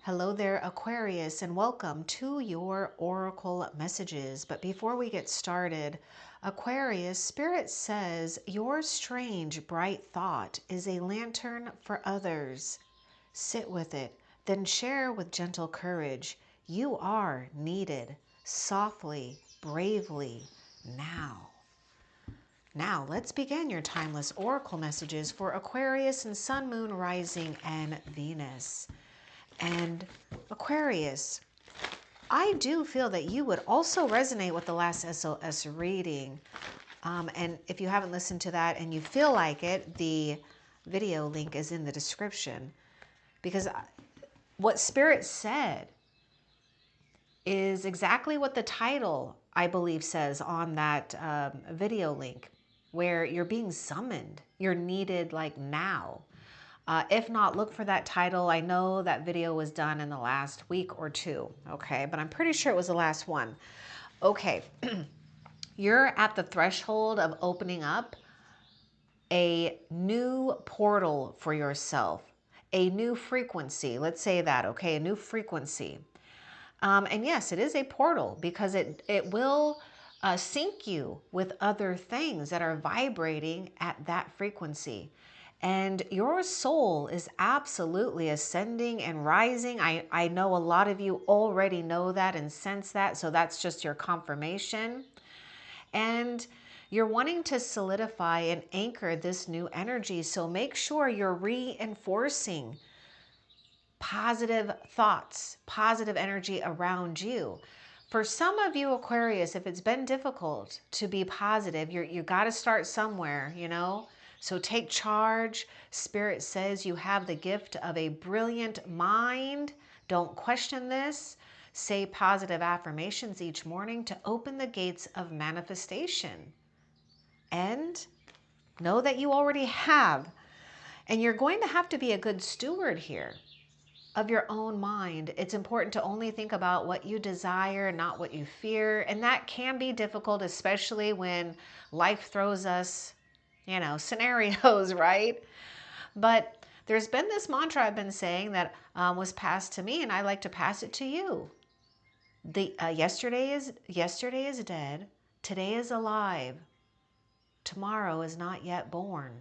Hello there, Aquarius, and welcome to your Oracle messages. But before we get started, Aquarius, Spirit says your strange, bright thought is a lantern for others. Sit with it, then share with gentle courage. You are needed, softly, bravely, now. Now, let's begin your timeless Oracle messages for Aquarius and Sun, Moon, Rising, and Venus. And Aquarius, I do feel that you would also resonate with the last SOS reading. And if you haven't listened to that and you feel like it, the video link is in the description. Because what Spirit said is exactly what the title, I believe, says on that video link, where you're being summoned. You're needed like now. If not, look for that title. I know that video was done in the last week or two, okay? But I'm pretty sure it was the last one. Okay, you're at the threshold of opening up a new portal for yourself, a new frequency. Let's say that, okay? A new frequency. And yes, it is a portal because it will sync you with other things that are vibrating at that frequency. And your soul is absolutely ascending and rising. I know a lot of you already know that and sense that, so that's just your confirmation. And you're wanting to solidify and anchor this new energy, so make sure you're reinforcing positive thoughts, positive energy around you. For some of you Aquarius, if it's been difficult to be positive, you got to start somewhere, you know? So take charge. Spirit says you have the gift of a brilliant mind. Don't question this. Say positive affirmations each morning to open the gates of manifestation. And know that you already have. And you're going to have to be a good steward here of your own mind. It's important to only think about what you desire, not what you fear. And that can be difficult, especially when life throws us, you know, scenarios, right? But there's been this mantra I've been saying that was passed to me, and I like to pass it to you. Yesterday is dead. Today is alive. Tomorrow is not yet born.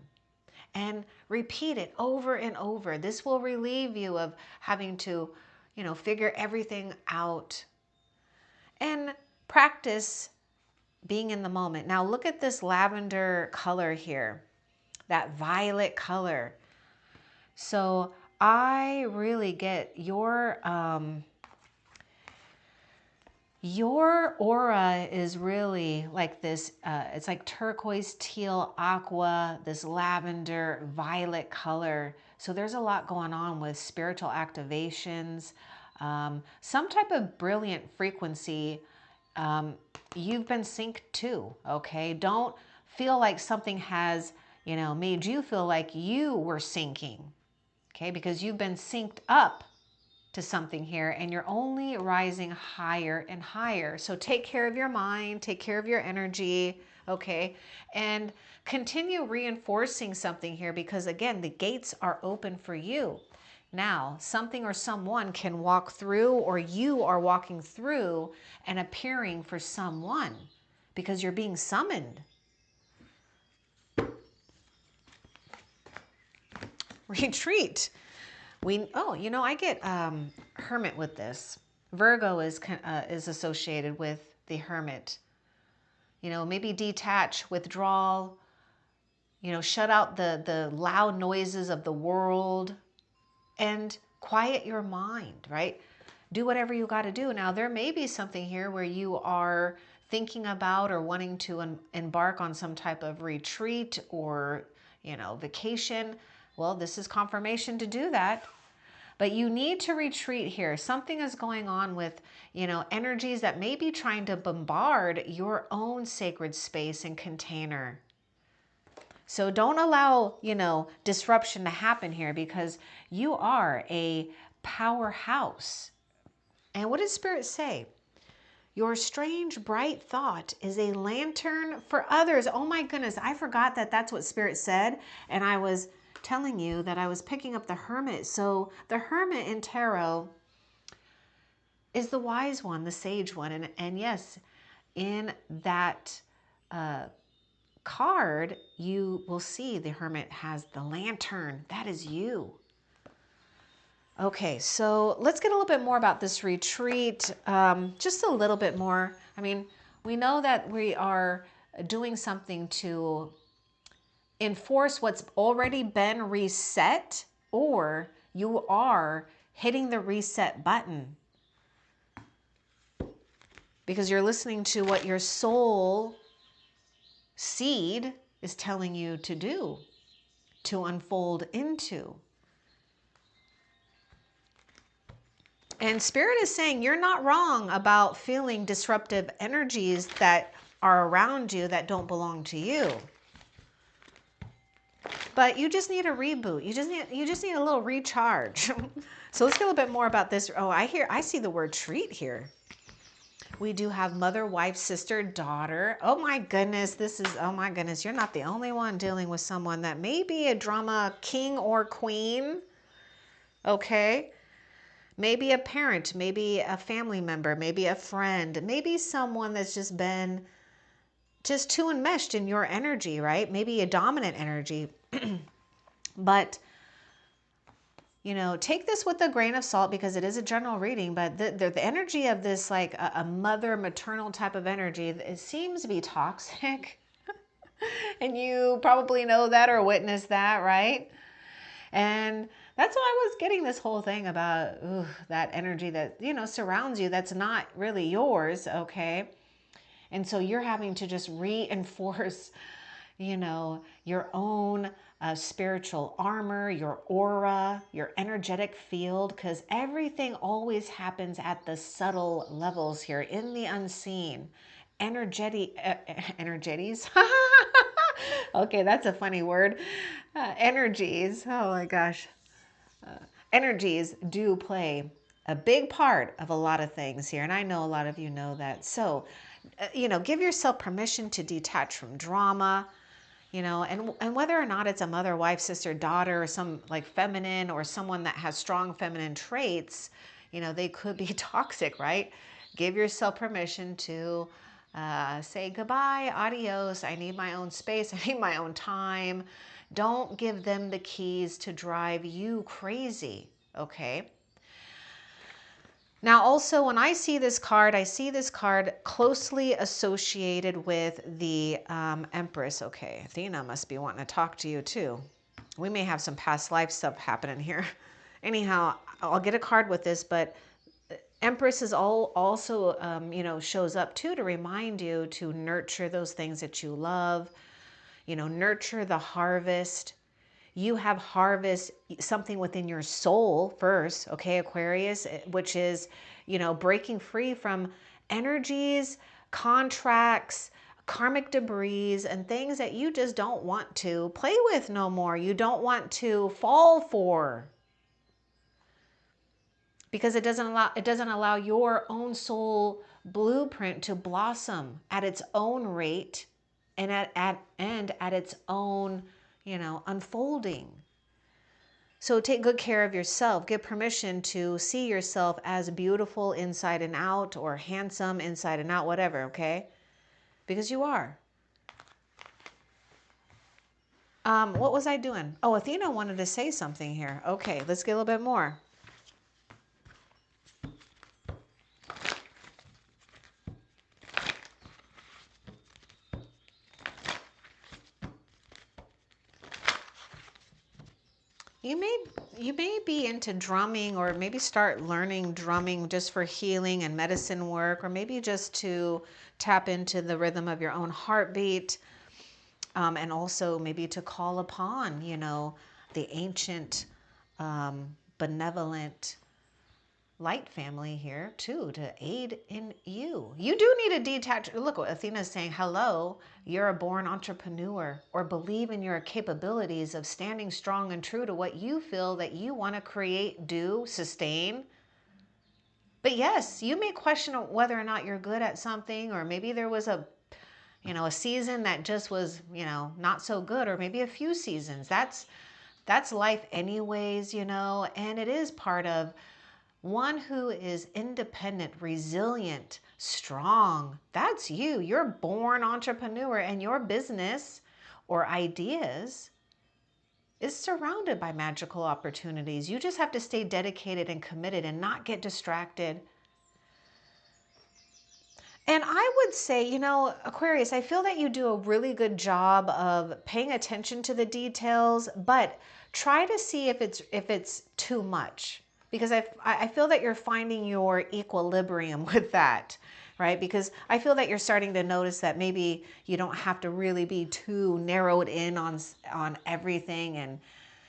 And repeat it over and over. This will relieve you of having to, you know, figure everything out. And practice being in the moment. Now look at this lavender color here, that violet color. So I really get your aura is really like this, it's like turquoise, teal, aqua, this lavender, violet color. So there's a lot going on with spiritual activations, some type of brilliant frequency. You've been synced to, okay? Don't feel like something has, you know, made you feel like you were sinking, okay? Because you've been synced up to something here and you're only rising higher and higher. So take care of your mind, take care of your energy, okay? And continue reinforcing something here because again, the gates are open for you. Now, something or someone can walk through, or you are walking through and appearing for someone because you're being summoned. Retreat. You know, I get Hermit with this. Virgo is associated with the Hermit. You know, maybe detach, withdrawal, you know, shut out the loud noises of the world and quiet your mind, right? Do whatever you got to do. Now, there may be something here where you are thinking about or wanting to embark on some type of retreat or, you know, vacation. Well, this is confirmation to do that. But you need to retreat here. Something is going on with, you know, energies that may be trying to bombard your own sacred space and container. So don't allow, you know, disruption to happen here because you are a powerhouse. And what does Spirit say? Your strange, bright thought is a lantern for others. Oh my goodness, I forgot that that's what Spirit said. And I was telling you that I was picking up the Hermit. So the Hermit in Tarot is the wise one, the sage one. And yes, in that card, you will see the Hermit has the lantern. That is you. Okay, so let's get a little bit more about this retreat. Just a little bit more. I mean, we know that we are doing something to enforce what's already been reset, or you are hitting the reset button because you're listening to what your soul seed is telling you to do, to unfold into. And Spirit is saying you're not wrong about feeling disruptive energies that are around you that don't belong to you. But you just need a reboot. You just need a little recharge. So let's get a little bit more about this. Oh, I see the word treat here. We do have mother, wife, sister, daughter. Oh my goodness, oh my goodness, you're not the only one dealing with someone that may be a drama king or queen. Okay. Maybe a parent, maybe a family member, maybe a friend, maybe someone that's just been just too enmeshed in your energy, right? Maybe a dominant energy. But, you know, take this with a grain of salt because it is a general reading, but the energy of this, like a mother, maternal type of energy, it seems to be toxic. And you probably know that or witnessed that, right? And that's why I was getting this whole thing about that energy that, you know, surrounds you that's not really yours, okay? And so you're having to just reinforce, you know, your own spiritual armor, your aura, your energetic field, because everything always happens at the subtle levels here in the unseen. Energies. Okay, that's a funny word. Energies. Oh my gosh. Energies do play a big part of a lot of things here. And I know a lot of you know that. So, you know, give yourself permission to detach from drama, you know, and whether or not it's a mother, wife, sister, daughter, or some like feminine or someone that has strong feminine traits, you know, they could be toxic, right? Give yourself permission to say goodbye, adios. I need my own space. I need my own time. Don't give them the keys to drive you crazy, okay? Now, also, when I see this card closely associated with the Empress. Okay, Athena must be wanting to talk to you too. We may have some past life stuff happening here. Anyhow, I'll get a card with this, but Empress is also, you know, shows up too to remind you to nurture those things that you love, you know, nurture the harvest. You have harvest something within your soul first, okay, Aquarius, which is, you know, breaking free from energies, contracts, karmic debris, and things that you just don't want to play with no more. You don't want to fall for. Because it doesn't allow your own soul blueprint to blossom at its own rate and at its own, you know, unfolding. So take good care of yourself. Give permission to see yourself as beautiful inside and out, or handsome inside and out, whatever, okay? Because you are. What was I doing? Oh, Athena wanted to say something here. Okay, let's get a little bit more. You may be into drumming, or maybe start learning drumming just for healing and medicine work, or maybe just to tap into the rhythm of your own heartbeat, and also maybe to call upon, you know, the ancient, benevolent light family here too to aid in you. You do need to detach. Look what Athena's saying. Hello, you're a born entrepreneur, or believe in your capabilities of standing strong and true to what you feel that you want to create, do, sustain. But yes, you may question whether or not you're good at something, or maybe there was a, you know, a season that just was, you know, not so good, or maybe a few seasons. That's life anyways, you know, and it is part of one who is independent, resilient, strong. That's you. You're a born entrepreneur, and your business or ideas is surrounded by magical opportunities. You just have to stay dedicated and committed and not get distracted. And I would say, you know, Aquarius, I feel that you do a really good job of paying attention to the details, but try to see if it's too much, because I feel that you're finding your equilibrium with that, right? Because I feel that you're starting to notice that maybe you don't have to really be too narrowed in on everything, and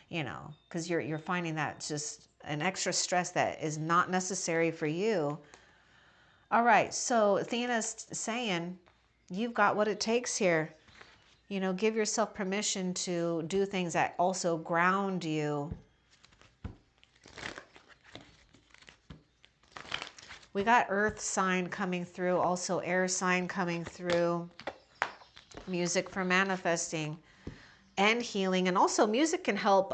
you know, because you're finding that just an extra stress that is not necessary for you. All right, so Athena's saying you've got what it takes here. You know, give yourself permission to do things that also ground you. We got earth sign coming through, also air sign coming through. Music for manifesting and healing. And also music can help,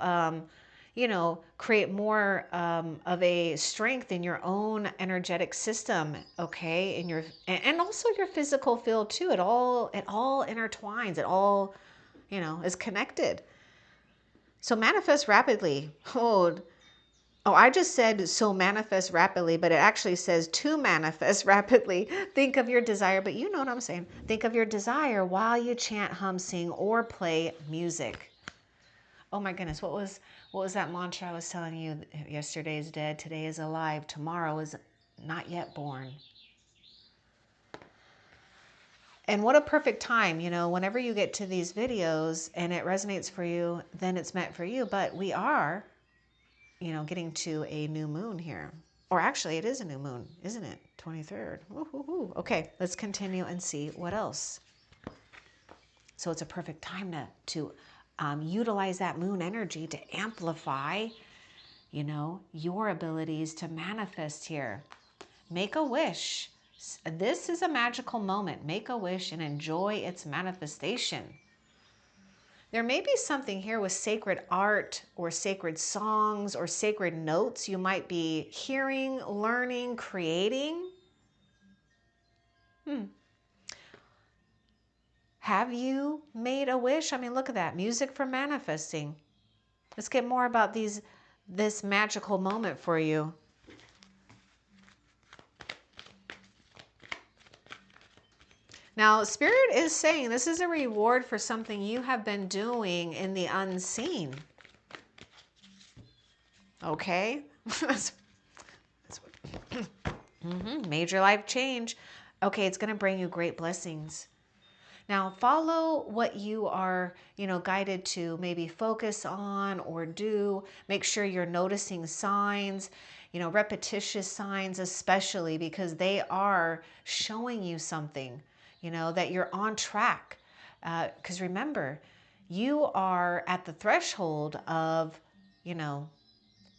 you know, create more of a strength in your own energetic system, okay? In your, and also your physical field too. It all intertwines. It all, you know, is connected. So manifest rapidly. Oh, I just said so manifest rapidly, but it actually says to manifest rapidly. Think of your desire, but you know what I'm saying. Think of your desire while you chant, hum, sing, or play music. Oh my goodness, what was that mantra I was telling you? Yesterday is dead, today is alive, tomorrow is not yet born. And what a perfect time, you know, whenever you get to these videos and it resonates for you, then it's meant for you. But we are, you know, getting to a new moon here. Or actually, it is a new moon, isn't it? 23rd. Woo-hoo-hoo. Okay, let's continue and see what else. So it's a perfect time to utilize that moon energy to amplify, you know, your abilities to manifest here. Make a wish. This is a magical moment. Make a wish and enjoy its manifestation. There may be something here with sacred art or sacred songs or sacred notes you might be hearing, learning, creating. Have you made a wish? I mean, look at that. Music for manifesting. Let's get more about this magical moment for you. Now, Spirit is saying this is a reward for something you have been doing in the unseen. Okay? Major life change. Okay, it's going to bring you great blessings. Now, follow what you are, you know, guided to maybe focus on or do. Make sure you're noticing signs, you know, repetitious signs especially, because they are showing you something, you know, that you're on track. Because remember, you are at the threshold of, you know,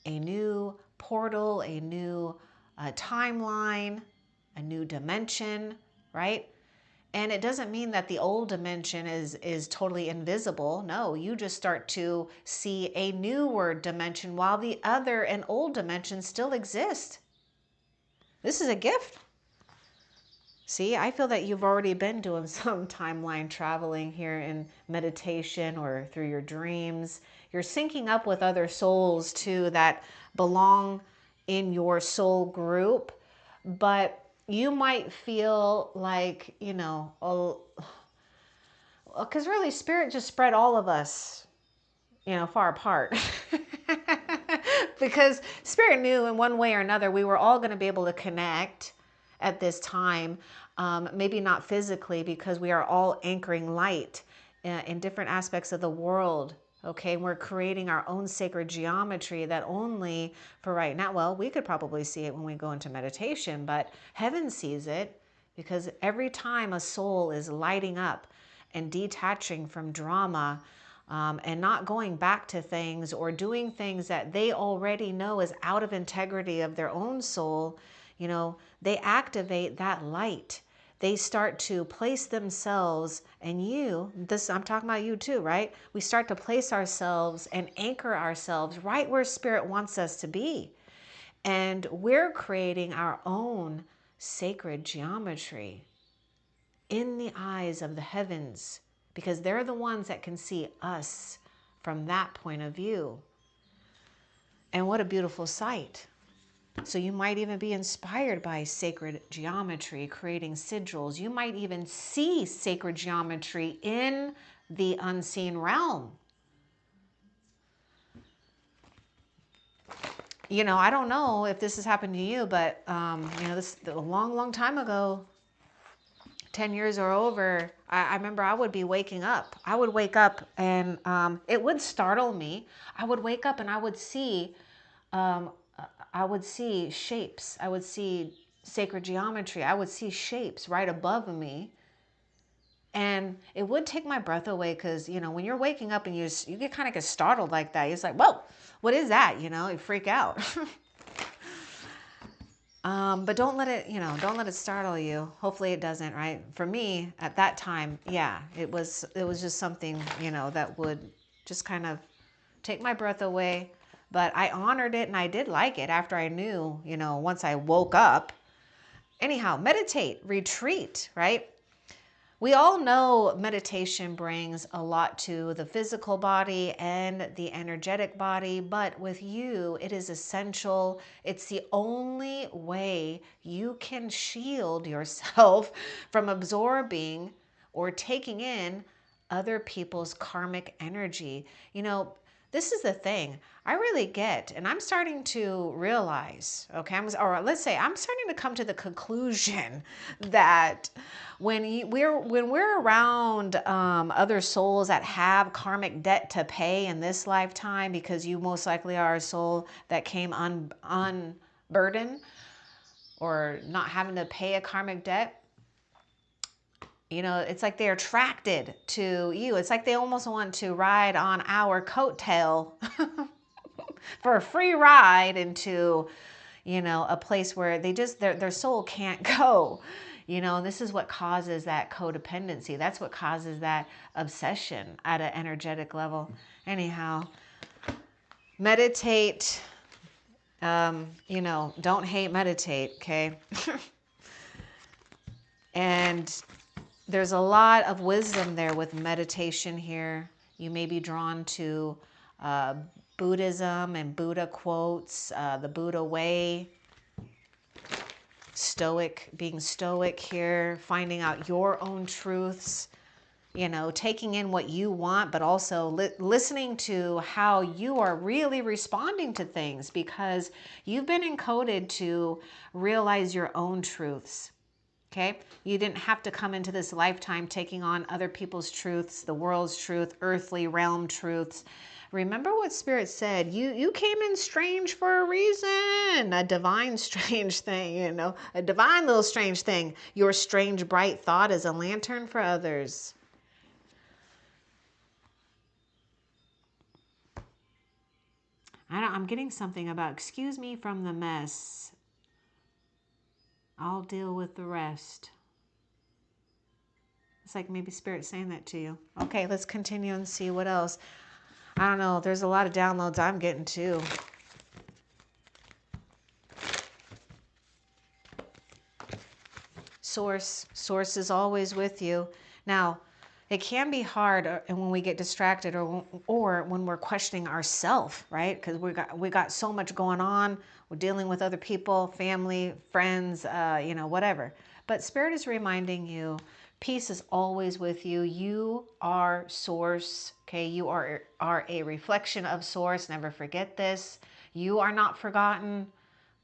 a new portal, a new timeline, a new dimension, right? And it doesn't mean that the old dimension is totally invisible. No, you just start to see a newer dimension while the other and old dimensions still exist. This is a gift. See, I feel that you've already been doing some timeline traveling here in meditation or through your dreams. You're syncing up with other souls too that belong in your soul group, but you might feel like, you know, because really Spirit just spread all of us, you know, far apart. Because Spirit knew in one way or another we were all going to be able to connect at this time. Maybe not physically, because we are all anchoring light in different aspects of the world. Okay, we're creating our own sacred geometry that only for right now, well, we could probably see it when we go into meditation, but heaven sees it, because every time a soul is lighting up and detaching from drama, and not going back to things or doing things that they already know is out of integrity of their own soul, you know, they activate that light. They start to place themselves, and you, this, I'm talking about you too, right? We start to place ourselves and anchor ourselves right where Spirit wants us to be. And we're creating our own sacred geometry in the eyes of the heavens, because they're the ones that can see us from that point of view. And what a beautiful sight. So you might even be inspired by sacred geometry, creating sigils. You might even see sacred geometry in the unseen realm. You know, I don't know if this has happened to you, but, you know, this a long, long time ago, 10 years or over, I remember I would be waking up. I would wake up and it would startle me. I would wake up and um, I would see shapes. I would see sacred geometry. I would see shapes right above me. And it would take my breath away because, you know, when you're waking up and you get kind of get startled like that, it's like, whoa, what is that? You know, you freak out. But don't let it, you know, don't let it startle you. Hopefully it doesn't, right? For me at that time, yeah, it was just something, you know, that would just kind of take my breath away. But I honored it and I did like it after I knew, you know, once I woke up. Anyhow, meditate, retreat, right? We all know meditation brings a lot to the physical body and the energetic body, but with you, it is essential. It's the only way you can shield yourself from absorbing or taking in other people's karmic energy. You know, this is the thing I really get, and I'm starting to realize, okay, or let's say I'm starting to come to the conclusion that when we're around other souls that have karmic debt to pay in this lifetime, because you most likely are a soul that came unburdened or not having to pay a karmic debt. You know, it's like they're attracted to you. It's like they almost want to ride on our coattail for a free ride into, you know, a place where they just, their soul can't go. You know, this is what causes that codependency. That's what causes that obsession at an energetic level. Anyhow, meditate. You know, don't hate, meditate, okay? And there's a lot of wisdom there with meditation here. You may be drawn to Buddhism and Buddha quotes, the Buddha way, being stoic here, finding out your own truths, you know, taking in what you want, but also listening to how you are really responding to things, because you've been encoded to realize your own truths. Okay, you didn't have to come into this lifetime taking on other people's truths, the world's truth, earthly realm truths. Remember what Spirit said. You came in strange for a reason, a divine strange thing, you know, a divine little strange thing. Your strange bright thought is a lantern for others. I'm getting something about, excuse me from the mess. I'll deal with the rest. It's like maybe Spirit saying that to you. Okay, let's continue and see what else. I don't know. There's a lot of downloads I'm getting too. Source is always with you. Now, it can be hard and when we get distracted or when we're questioning ourselves, right? Because we got so much going on. We're dealing with other people, family, friends, you know, whatever. But Spirit is reminding you, peace is always with you. You are Source, okay? You are a reflection of Source. Never forget this. You are not forgotten,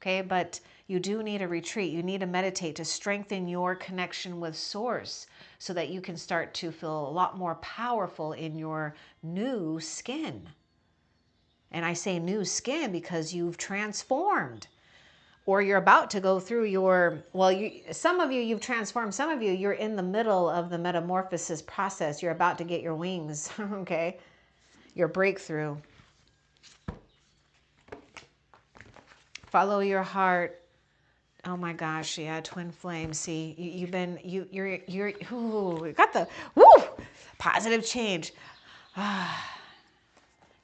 okay? But you do need a retreat. You need to meditate to strengthen your connection with Source so that you can start to feel a lot more powerful in your new skin. And I say new skin because you've transformed, or you're about to go through your, well, some of you've transformed, some of you're in the middle of the metamorphosis process. You're about to get your wings, okay? Your breakthrough. Follow your heart. Oh my gosh, yeah, twin flame. See, you got the, positive change.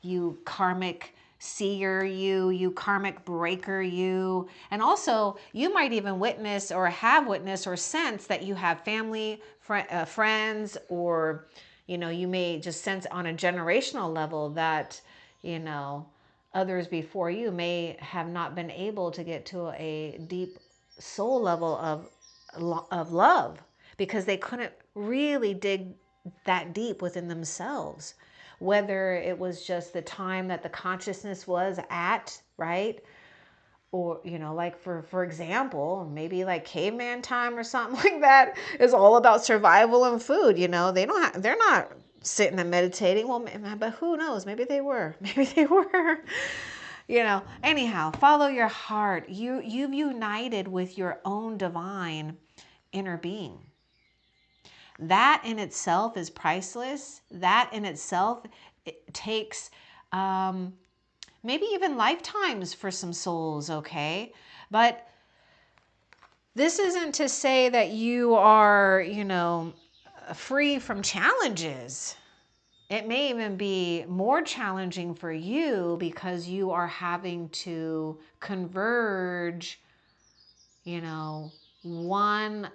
You karmic seer you, you karmic breaker you. And also, you might even witness or have witnessed or sense that you have family, friends, or, you know, you may just sense on a generational level that, you know, others before you may have not been able to get to a deep soul level of love because they couldn't really dig that deep within themselves. Whether it was just the time that the consciousness was at, right? Or, you know, like for example, maybe like caveman time or something like that is all about survival and food. You know, they're not sitting and meditating. Well, but who knows? Maybe they were. Maybe they were. You know, anyhow, follow your heart. You've united with your own divine inner being. That in itself is priceless. That in itself, it takes maybe even lifetimes for some souls, okay? But this isn't to say that you are, you know, free from challenges. It may even be more challenging for you because you are having to converge, you know, one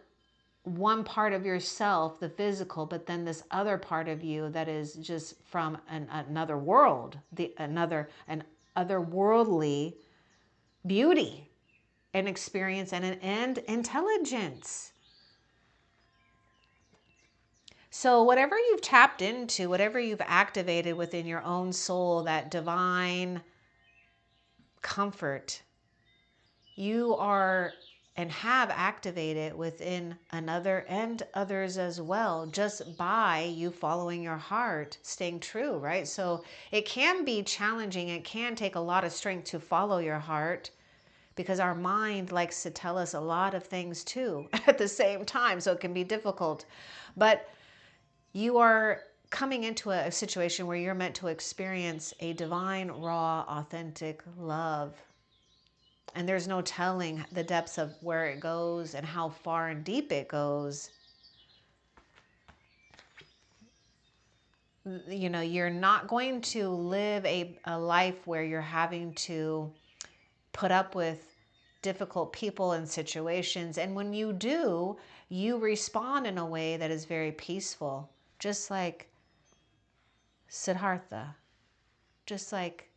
part of yourself, the physical, but then this other part of you that is just from another world, an otherworldly beauty and experience and intelligence. So whatever you've tapped into, whatever you've activated within your own soul, that divine comfort, you are and have activated within another and others as well, just by you following your heart, staying true, right? So it can be challenging. It can take a lot of strength to follow your heart because our mind likes to tell us a lot of things too at the same time. So it can be difficult. But you are coming into a situation where you're meant to experience a divine, raw, authentic love. And there's no telling the depths of where it goes and how far and deep it goes. You know, you're not going to live a life where you're having to put up with difficult people and situations. And when you do, you respond in a way that is very peaceful, just like Siddhartha, just like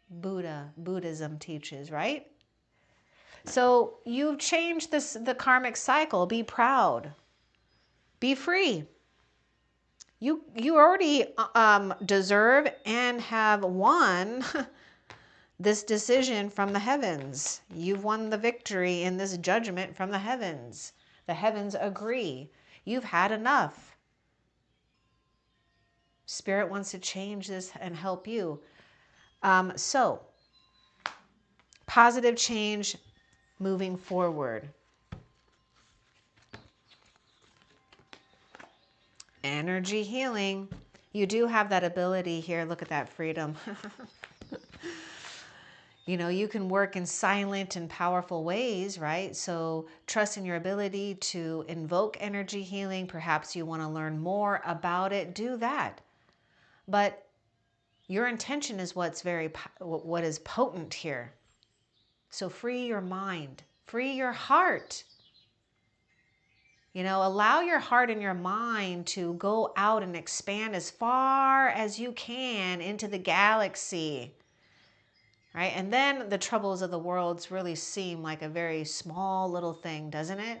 Buddhism teaches, right? So you've changed the karmic cycle. Be proud. Be free. You already deserve and have won this decision from the heavens. You've won the victory in this judgment from the heavens. The heavens agree. You've had enough. Spirit wants to change this and help you. So, positive change moving forward. Energy healing. You do have that ability here. Look at that freedom. You know, you can work in silent and powerful ways, right? So trust in your ability to invoke energy healing. Perhaps you want to learn more about it. Do that. But your intention is what is potent here. So free your mind, free your heart. You know, allow your heart and your mind to go out and expand as far as you can into the galaxy. Right? And then the troubles of the world really seem like a very small little thing, doesn't it?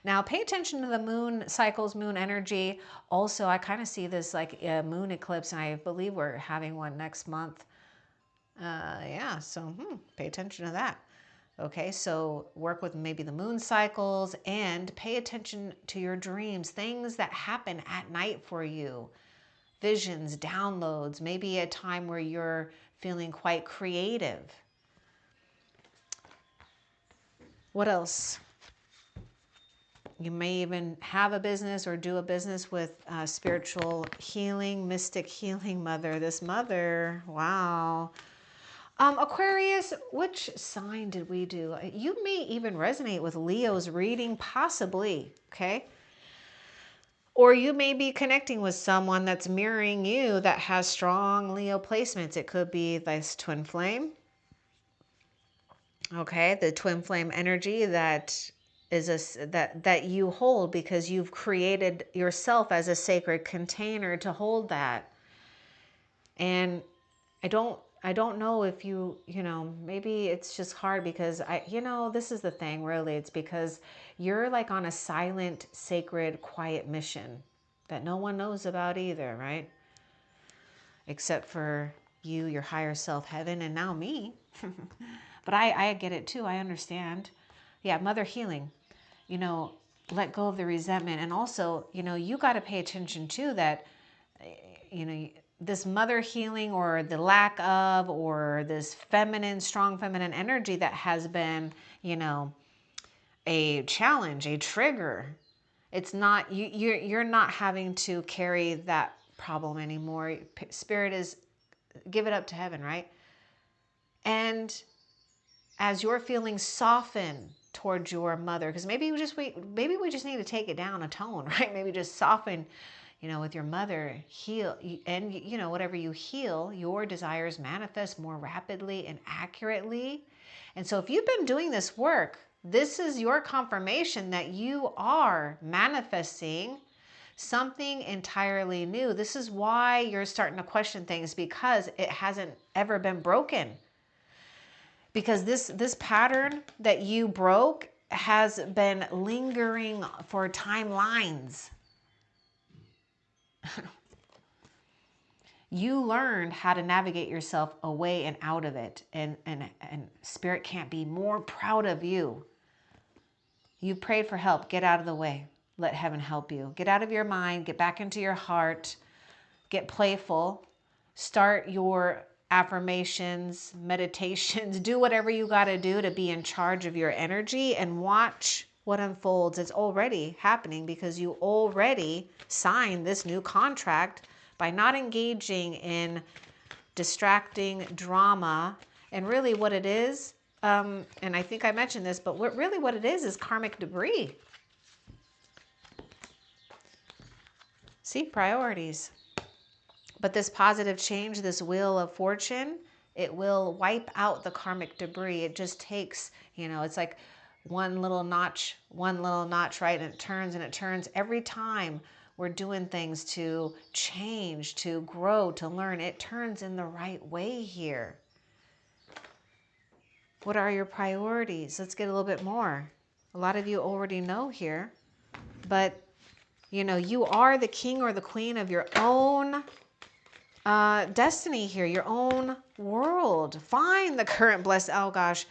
Now, pay attention to the moon cycles, moon energy. Also, I kind of see this like a moon eclipse, and I believe we're having one next month. Yeah, so pay attention to that. Okay, so work with maybe the moon cycles and pay attention to your dreams, things that happen at night for you. Visions, downloads, maybe a time where you're feeling quite creative. What else? You may even have a business or do a business with spiritual healing, mystic healing mother. This mother, wow. Aquarius, which sign did we do? You may even resonate with Leo's reading, possibly, okay? Or you may be connecting with someone that's mirroring you that has strong Leo placements. It could be this twin flame. Okay, the twin flame energy that is that you hold because you've created yourself as a sacred container to hold that. And I don't know if maybe it's just hard because this is the thing really. It's because you're like on a silent, sacred, quiet mission that no one knows about either, right? Except for you, your higher self, heaven, and now me. But I get it too. I understand. Yeah, mother healing. Let go of the resentment. And also, you got to pay attention too that, this mother healing or the lack of, or this feminine, strong feminine energy that has been, a challenge, a trigger. It's not, you're not having to carry that problem anymore. Spirit is, give it up to heaven, right? And as your feelings soften towards your mother, because maybe we just need to take it down a tone, right? Maybe just soften, with your mother, heal, and whatever you heal, your desires manifest more rapidly and accurately. And so if you've been doing this work, this is your confirmation that you are manifesting something entirely new. This is why you're starting to question things, because it hasn't ever been broken. Because this pattern that you broke has been lingering for timelines. You learned how to navigate yourself away and out of it. And Spirit can't be more proud of you. You prayed for help. Get out of the way. Let heaven help you. Get out of your mind. Get back into your heart. Get playful. Start your affirmations, meditations. Do whatever you got to do to be in charge of your energy and watch what unfolds. It's already happening because you already signed this new contract by not engaging in distracting drama. And really what it is, and I think I mentioned this, but what it is karmic debris. See, priorities. But this positive change, this wheel of fortune, it will wipe out the karmic debris. It just takes, it's like one little notch, right? And it turns every time we're doing things to change, to grow, to learn. It turns in the right way here. What are your priorities? Let's get a little bit more. A lot of you already know here, but you are the king or the queen of your own destiny here, your own world. Find the current blessed. Oh gosh.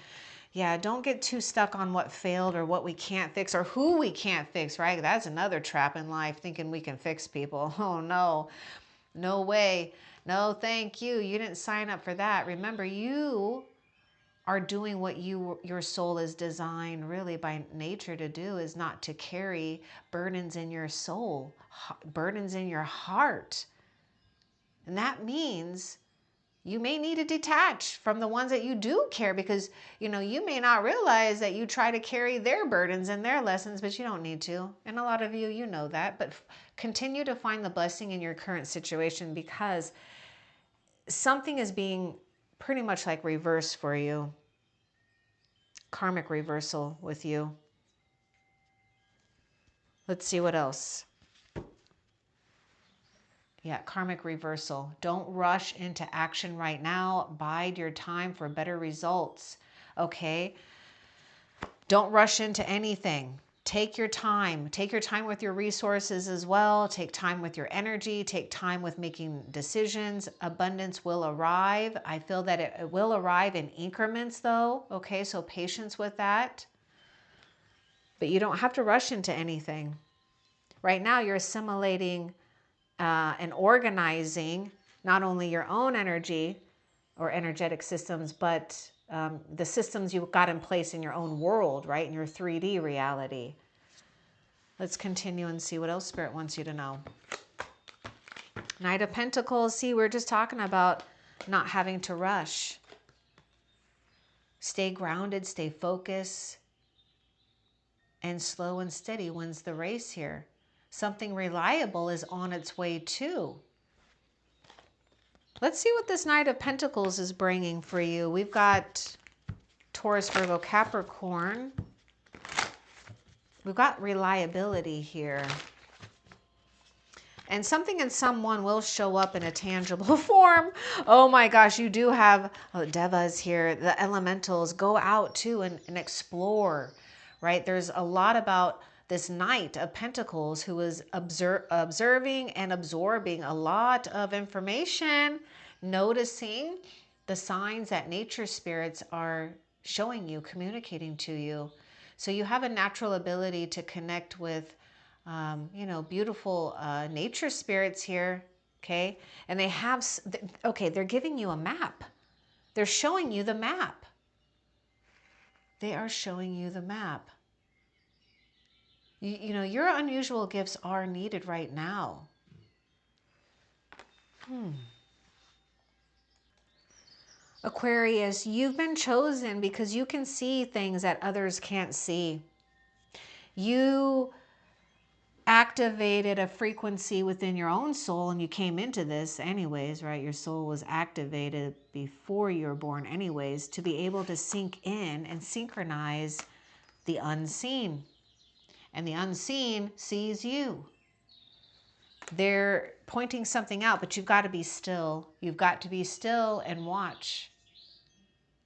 Yeah, don't get too stuck on what failed or what we can't fix or who we can't fix, right? That's another trap in life, thinking we can fix people. Oh no, no way. No, thank you. You didn't sign up for that. Remember, you are doing what your soul is designed really by nature to do, is not to carry burdens in your soul, burdens in your heart. And that means you may need to detach from the ones that you do care, because, you may not realize that you try to carry their burdens and their lessons, but you don't need to. And a lot of you know that, but continue to find the blessing in your current situation, because something is being pretty much like reversed for you. Karmic reversal with you. Let's see what else. Yeah, karmic reversal. Don't rush into action right now. Bide your time for better results. Okay? Don't rush into anything. Take your time. Take your time with your resources as well. Take time with your energy. Take time with making decisions. Abundance will arrive. I feel that it will arrive in increments though. Okay, so patience with that. But you don't have to rush into anything. Right now you're assimilating and organizing not only your own energy or energetic systems, but the systems you've got in place in your own world, right? In your 3D reality. Let's continue and see what else Spirit wants you to know. Knight of Pentacles. See, we're just talking about not having to rush. Stay grounded, stay focused, and slow and steady wins the race here. Something reliable is on its way too. Let's see what this Knight of Pentacles is bringing for you. We've got Taurus, Virgo, Capricorn. We've got reliability here. And something and someone will show up in a tangible form. Oh my gosh, you do have devas here. The elementals go out too and explore, right? There's a lot about this Knight of Pentacles who is observing and absorbing a lot of information, noticing the signs that nature spirits are showing you, communicating to you. So you have a natural ability to connect with you know, beautiful nature spirits here, okay? And they have, okay, they're giving you a map. They're showing you the map. They are showing you the map. You know, your unusual gifts are needed right now. Aquarius, you've been chosen because you can see things that others can't see. You activated a frequency within your own soul, and you came into this anyways, right? Your soul was activated before you were born anyways, to be able to sink in and synchronize the unseen. And the unseen sees you. They're pointing something out, but you've got to be still. You've got to be still and watch.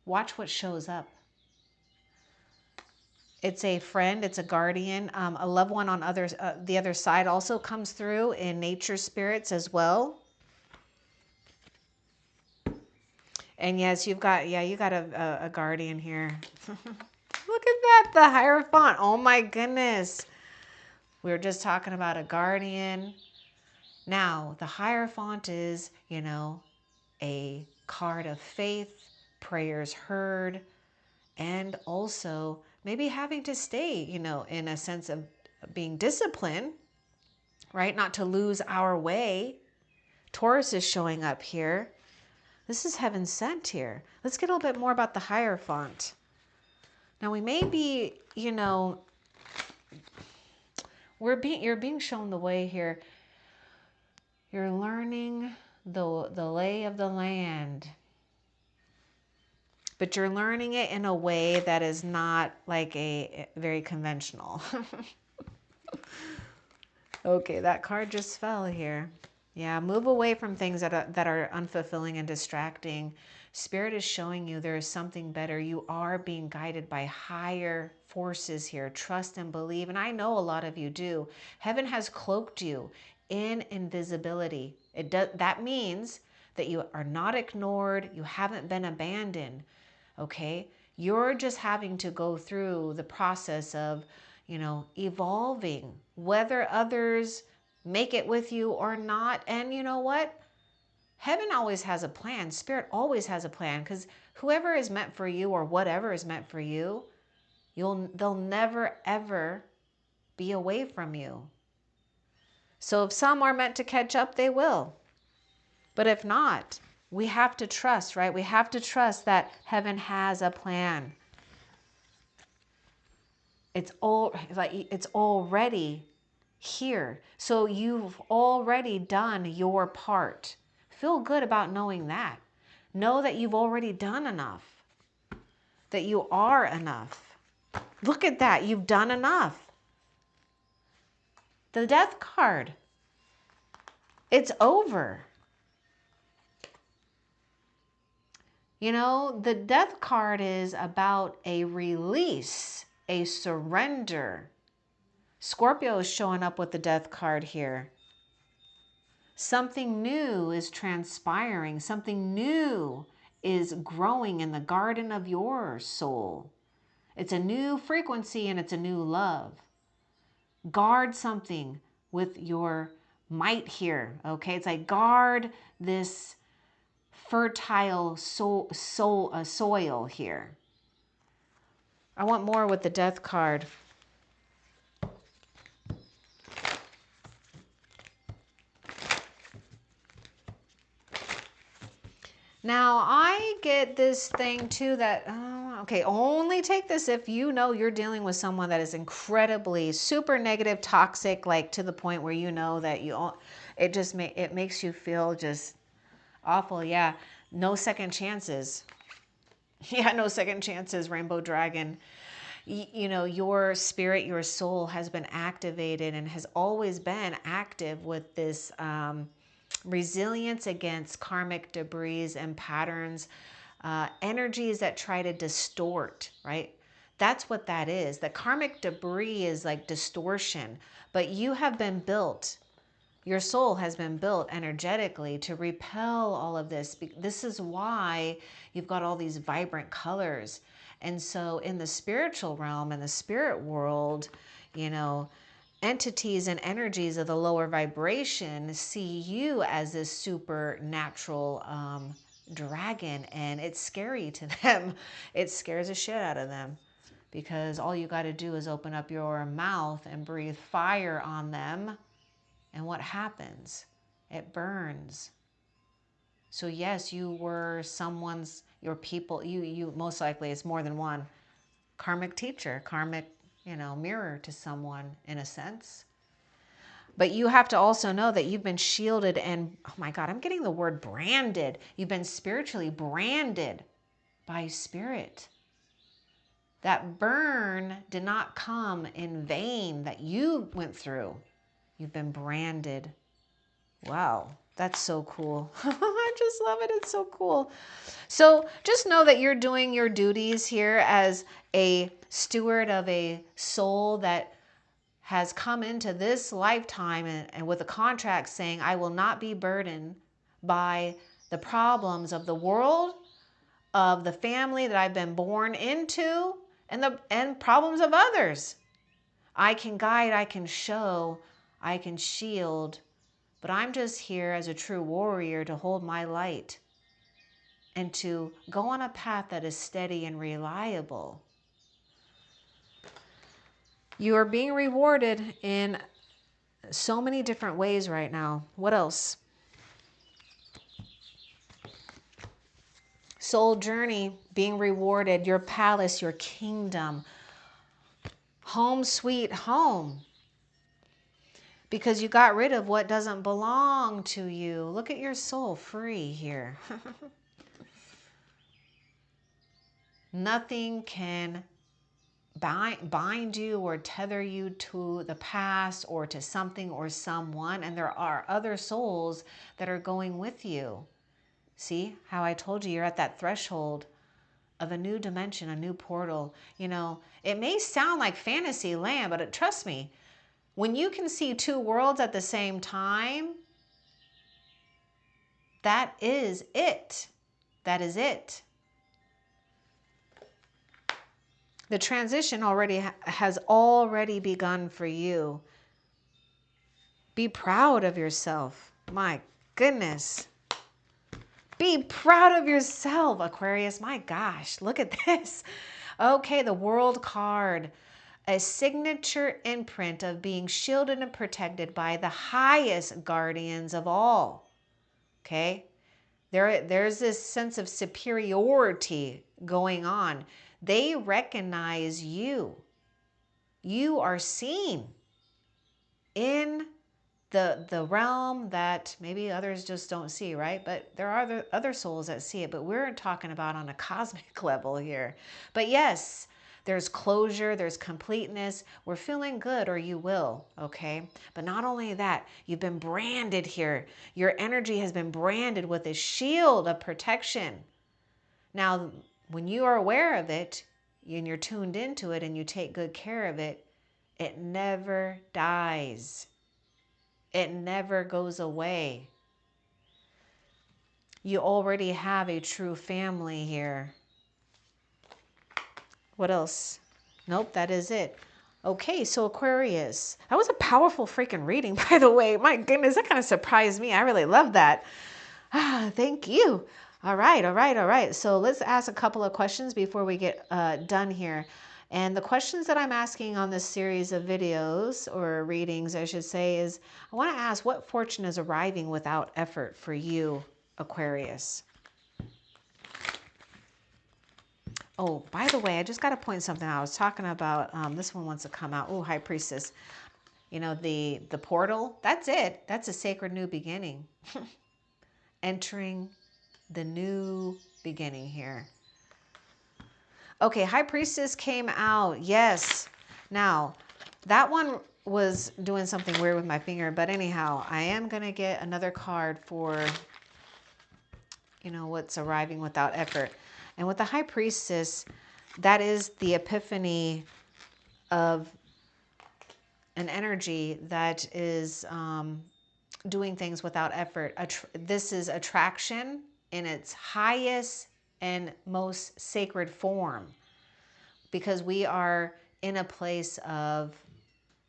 Watch what shows up. It's a friend, it's a guardian, a loved one on the other side also comes through in nature spirits as well. And yes, you've got, yeah, you got a guardian here. Look at that, the Hierophant. Oh my goodness. We were just talking about a guardian. Now, the Hierophant is, you know, a card of faith, prayers heard, and also maybe having to stay, you know, in a sense of being disciplined, right? Not to lose our way. Taurus is showing up here. This is heaven sent here. Let's get a little bit more about the Hierophant. Now we may be, you know, you're being shown the way here. You're learning the lay of the land. But you're learning it in a way that is not like a very conventional. Okay, that card just fell here. Yeah, move away from things that are unfulfilling and distracting. Spirit is showing you there is something better. You are being guided by higher forces here. Trust and believe. And I know a lot of you do. Heaven has cloaked you in invisibility. That means that you are not ignored. You haven't been abandoned. Okay? You're just having to go through the process of, you know, evolving, whether others make it with you or not. And you know what? Heaven always has a plan. Spirit always has a plan, because whoever is meant for you or whatever is meant for you, they'll never ever be away from you. So if some are meant to catch up, they will. But if not, we have to trust, right? We have to trust that heaven has a plan. It's already here. So you've already done your part. Feel good about knowing that. Know that you've already done enough. That you are enough. Look at that. You've done enough. The Death card. It's over. You know, the Death card is about a release, a surrender. Scorpio is showing up with the Death card here. Something new is transpiring. Something new is growing in the garden of your soul. It's a new frequency and it's a new love. Guard something with your might here, okay? It's like guard this fertile soil here. I want more with the Death card. Now, I get this thing too that, Okay, only take this if you know you're dealing with someone that is incredibly super negative, toxic, like to the point where you know that it makes you feel just awful. Yeah, no second chances. Yeah, no second chances, Rainbow Dragon. You know, your spirit, your soul has been activated and has always been active with this resilience against karmic debris and patterns, energies that try to distort, right? That's what that is. The karmic debris is like distortion, but you have been built. Your soul has been built energetically to repel all of this. This is why you've got all these vibrant colors. And so in the spiritual realm, in the spirit world, you know, entities and energies of the lower vibration see you as this supernatural dragon, and it's scary to them. It scares the shit out of them because all you got to do is open up your mouth and breathe fire on them. And what happens? It burns. So yes, you were someone's, your people, you most likely, it's more than one, karmic teacher, karmic, you know, mirror to someone in a sense. But you have to also know that you've been shielded and, oh my God, I'm getting the word branded. You've been spiritually branded by spirit. That burn did not come in vain that you went through. You've been branded. Wow, that's so cool. I just love it. It's so cool. So just know that you're doing your duties here as a steward of a soul that has come into this lifetime and with a contract saying, I will not be burdened by the problems of the world, of the family that I've been born into, and problems of others. I can guide, I can show, I can shield, but I'm just here as a true warrior to hold my light and to go on a path that is steady and reliable. You are being rewarded in so many different ways right now. What else? Soul journey, being rewarded, your palace, your kingdom, home sweet home. Because you got rid of what doesn't belong to you. Look at your soul free here. Nothing can bind you or tether you to the past or to something or someone. And there are other souls that are going with you. See how I told you you're at that threshold of a new dimension, a new portal. You know, it may sound like fantasy land, but trust me, when you can see two worlds at the same time, that is it. That is it. The transition has already begun for you. Be proud of yourself. My goodness. Be proud of yourself, Aquarius. My gosh, look at this. Okay, the World card. A signature imprint of being shielded and protected by the highest guardians of all. Okay? There's this sense of superiority going on. They recognize you. You are seen in the realm that maybe others just don't see, right? But there are other souls that see it, but we're talking about on a cosmic level here. But yes, there's closure, there's completeness. We're feeling good, or you will, okay? But not only that, you've been branded here. Your energy has been branded with a shield of protection. Now, when you are aware of it, and you're tuned into it, and you take good care of it, it never dies. It never goes away. You already have a true family here. What else? Nope, that is it. Okay, so Aquarius. That was a powerful freaking reading, by the way. My goodness, that kind of surprised me. I really love that. Thank you. All right, all right, all right. So let's ask a couple of questions before we get done here. And the questions that I'm asking on this series of videos, or readings, I should say, is I want to ask, what fortune is arriving without effort for you, Aquarius? Oh, by the way, I just got to point something out. I was talking about, this one wants to come out. Oh, High Priestess. You know, the portal, that's it. That's a sacred new beginning. Entering the new beginning here. Okay, High Priestess came out. Yes. Now, that one was doing something weird with my finger. But anyhow, I am going to get another card for, you know, what's arriving without effort. And with the High Priestess, that is the epiphany of an energy that is doing things without effort. This is attraction in its highest and most sacred form, because we are in a place of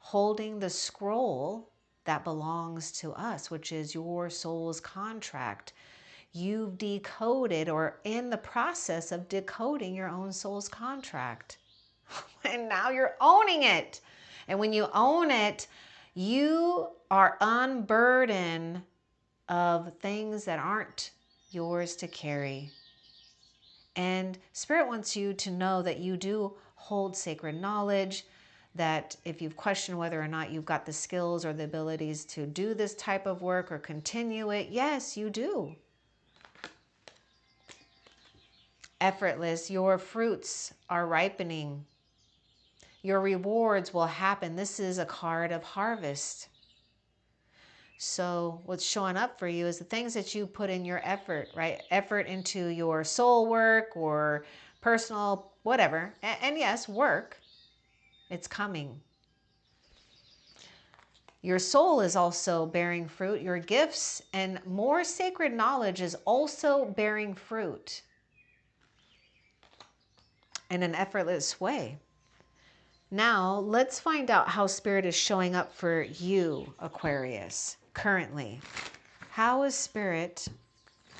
holding the scroll that belongs to us, which is your soul's contract. You've decoded, or in the process of decoding, your own soul's contract. And now you're owning it. And when you own it, you are unburdened of things that aren't yours to carry. And Spirit wants you to know that you do hold sacred knowledge, that if you've questioned whether or not you've got the skills or the abilities to do this type of work or continue it, yes, you do. Effortless, your fruits are ripening. Your rewards will happen. This is a card of harvest. So what's showing up for you is the things that you put in your effort, right? Effort into your soul work or personal, whatever. And yes, work. It's coming. Your soul is also bearing fruit. Your gifts and more sacred knowledge is also bearing fruit in an effortless way. Now, let's find out how Spirit is showing up for you, Aquarius, currently. How is Spirit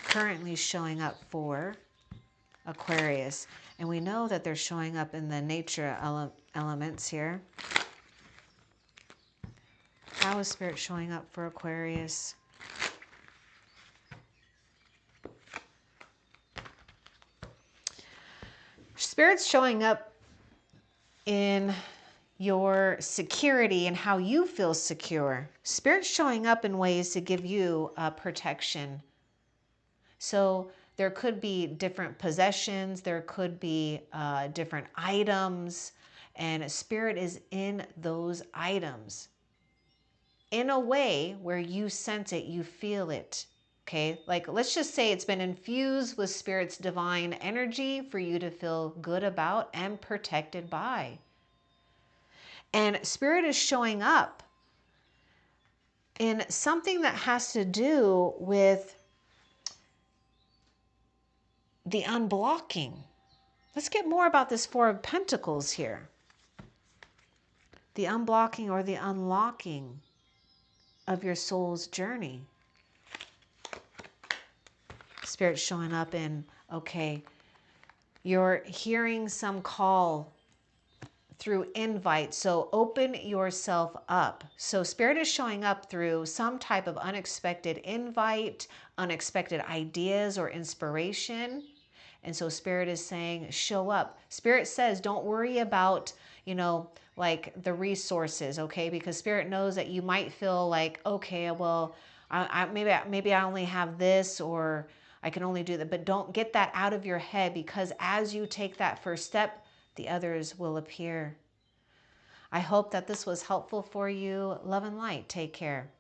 currently showing up for Aquarius? And we know that they're showing up in the nature elements here. How is Spirit showing up for Aquarius? Spirit's showing up in your security and how you feel secure. Spirit's showing up in ways to give you protection. So there could be different possessions, there could be different items, and Spirit is in those items in a way where you sense it, you feel it. Okay, like let's just say it's been infused with Spirit's divine energy for you to feel good about and protected by. And Spirit is showing up in something that has to do with the unblocking. Let's get more about this Four of Pentacles here. The unblocking or the unlocking of your soul's journey. Spirit showing up in, okay, you're hearing some call through invite. So open yourself up. So Spirit is showing up through some type of unexpected invite, unexpected ideas or inspiration. And so Spirit is saying, show up. Spirit says, don't worry about, you know, like the resources, okay? Because Spirit knows that you might feel like, okay, well, maybe I only have this, or I can only do that. But don't get that out of your head, because as you take that first step, the others will appear. I hope that this was helpful for you. Love and light. Take care.